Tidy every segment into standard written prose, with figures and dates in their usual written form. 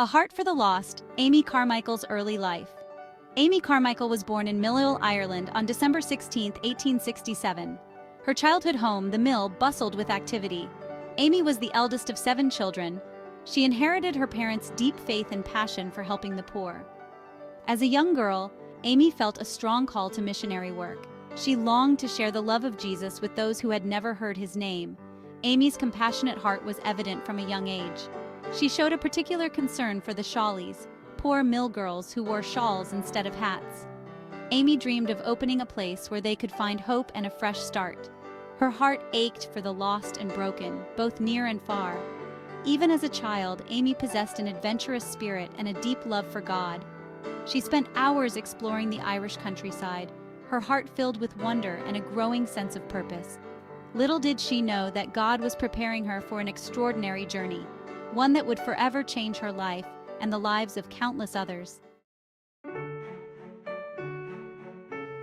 A Heart for the Lost, Amy Carmichael's early life. Amy Carmichael was born in Millhill, Ireland on December 16, 1867. Her childhood home, the mill, bustled with activity. Amy was the eldest of 7 children. She inherited her parents' deep faith and passion for helping the poor. As a young girl, Amy felt a strong call to missionary work. She longed to share the love of Jesus with those who had never heard his name. Amy's compassionate heart was evident from a young age. She showed a particular concern for the shawlies, poor mill girls who wore shawls instead of hats. Amy dreamed of opening a place where they could find hope and a fresh start. Her heart ached for the lost and broken, both near and far. Even as a child, Amy possessed an adventurous spirit and a deep love for God. She spent hours exploring the Irish countryside, her heart filled with wonder and a growing sense of purpose. Little did she know that God was preparing her for an extraordinary journey, one that would forever change her life and the lives of countless others.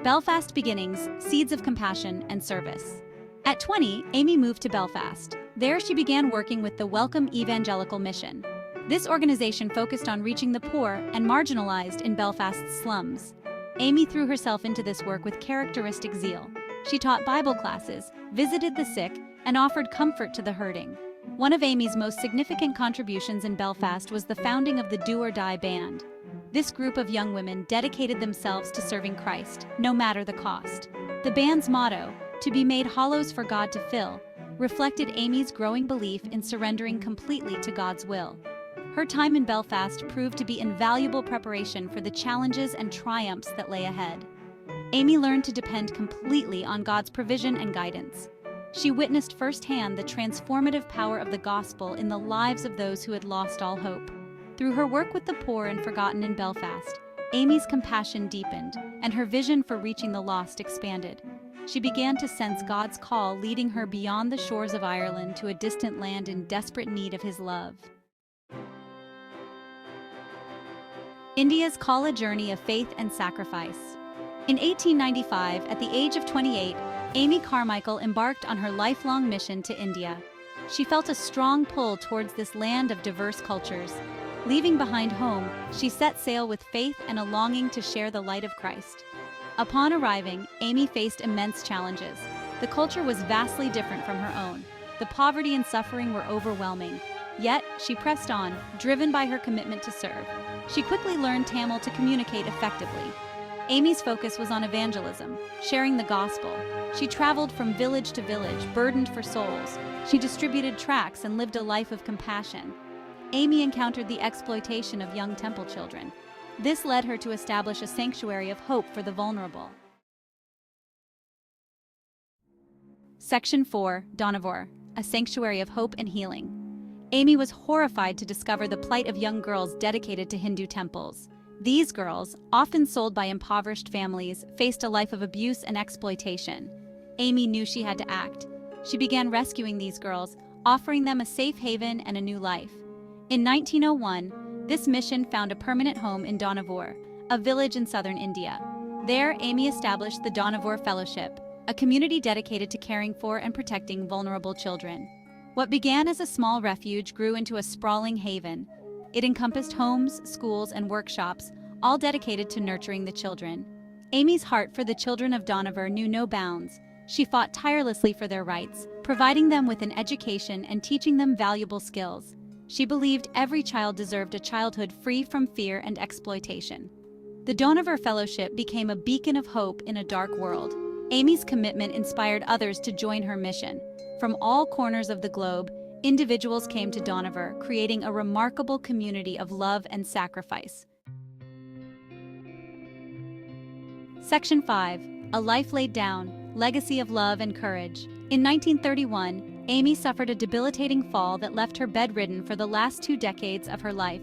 Belfast beginnings, seeds of compassion and service. At 20, Amy moved to Belfast. There she began working with the Welcome Evangelical Mission. This organization focused on reaching the poor and marginalized in Belfast's slums. Amy threw herself into this work with characteristic zeal. She taught Bible classes, visited the sick, and offered comfort to the hurting. One of Amy's most significant contributions in Belfast was the founding of the Do or Die Band. This group of young women dedicated themselves to serving Christ, no matter the cost. The band's motto, "To be made hollows for God to fill," reflected Amy's growing belief in surrendering completely to God's will. Her time in Belfast proved to be invaluable preparation for the challenges and triumphs that lay ahead. Amy learned to depend completely on God's provision and guidance. She witnessed firsthand the transformative power of the gospel in the lives of those who had lost all hope. Through her work with the poor and forgotten in Belfast, Amy's compassion deepened, and her vision for reaching the lost expanded. She began to sense God's call leading her beyond the shores of Ireland to a distant land in desperate need of his love. India's Call, a journey of faith and sacrifice. In 1895, at the age of 28, Amy Carmichael embarked on her lifelong mission to India. She felt a strong pull towards this land of diverse cultures. Leaving behind home, she set sail with faith and a longing to share the light of Christ. Upon arriving, Amy faced immense challenges. The culture was vastly different from her own. The poverty and suffering were overwhelming. Yet, she pressed on, driven by her commitment to serve. She quickly learned Tamil to communicate effectively. Amy's focus was on evangelism, sharing the gospel. She traveled from village to village, burdened for souls. She distributed tracts and lived a life of compassion. Amy encountered the exploitation of young temple children. This led her to establish a sanctuary of hope for the vulnerable. Section 4, Dohnavur, a sanctuary of hope and healing. Amy was horrified to discover the plight of young girls dedicated to Hindu temples. These girls, often sold by impoverished families, faced a life of abuse and exploitation. Amy knew she had to act. She began rescuing these girls, offering them a safe haven and a new life. In 1901, this mission found a permanent home in Dohnavur, a village in southern India. There, Amy established the Dohnavur Fellowship, a community dedicated to caring for and protecting vulnerable children. What began as a small refuge grew into a sprawling haven. It encompassed homes, schools, and workshops, all dedicated to nurturing the children. Amy's heart for the children of Dohnavur knew no bounds. She fought tirelessly for their rights, providing them with an education and teaching them valuable skills. She believed every child deserved a childhood free from fear and exploitation. The Dohnavur Fellowship became a beacon of hope in a dark world. Amy's commitment inspired others to join her mission. From all corners of the globe, individuals came to Dohnavur, creating a remarkable community of love and sacrifice. Section 5, A Life Laid Down, Legacy of Love and Courage. In 1931, Amy suffered a debilitating fall that left her bedridden for the last 2 decades of her life.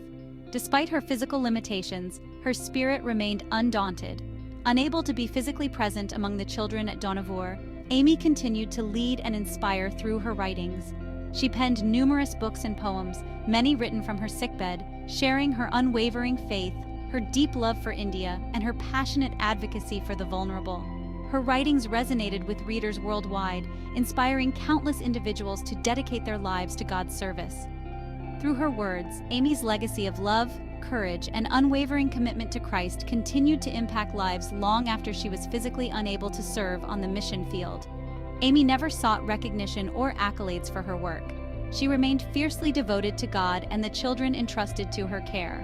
Despite her physical limitations, her spirit remained undaunted. Unable to be physically present among the children at Dohnavur, Amy continued to lead and inspire through her writings. She penned numerous books and poems, many written from her sickbed, sharing her unwavering faith, her deep love for India, and her passionate advocacy for the vulnerable. Her writings resonated with readers worldwide, inspiring countless individuals to dedicate their lives to God's service. Through her words, Amy's legacy of love, courage, and unwavering commitment to Christ continued to impact lives long after she was physically unable to serve on the mission field. Amy never sought recognition or accolades for her work. She remained fiercely devoted to God and the children entrusted to her care.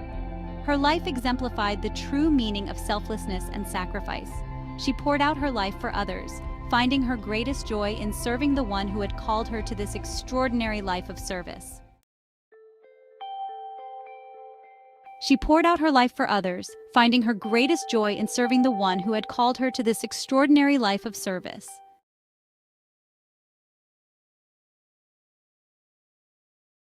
Her life exemplified the true meaning of selflessness and sacrifice. She poured out her life for others, finding her greatest joy in serving the one who had called her to this extraordinary life of service. She poured out her life for others, finding her greatest joy in serving the one who had called her to this extraordinary life of service.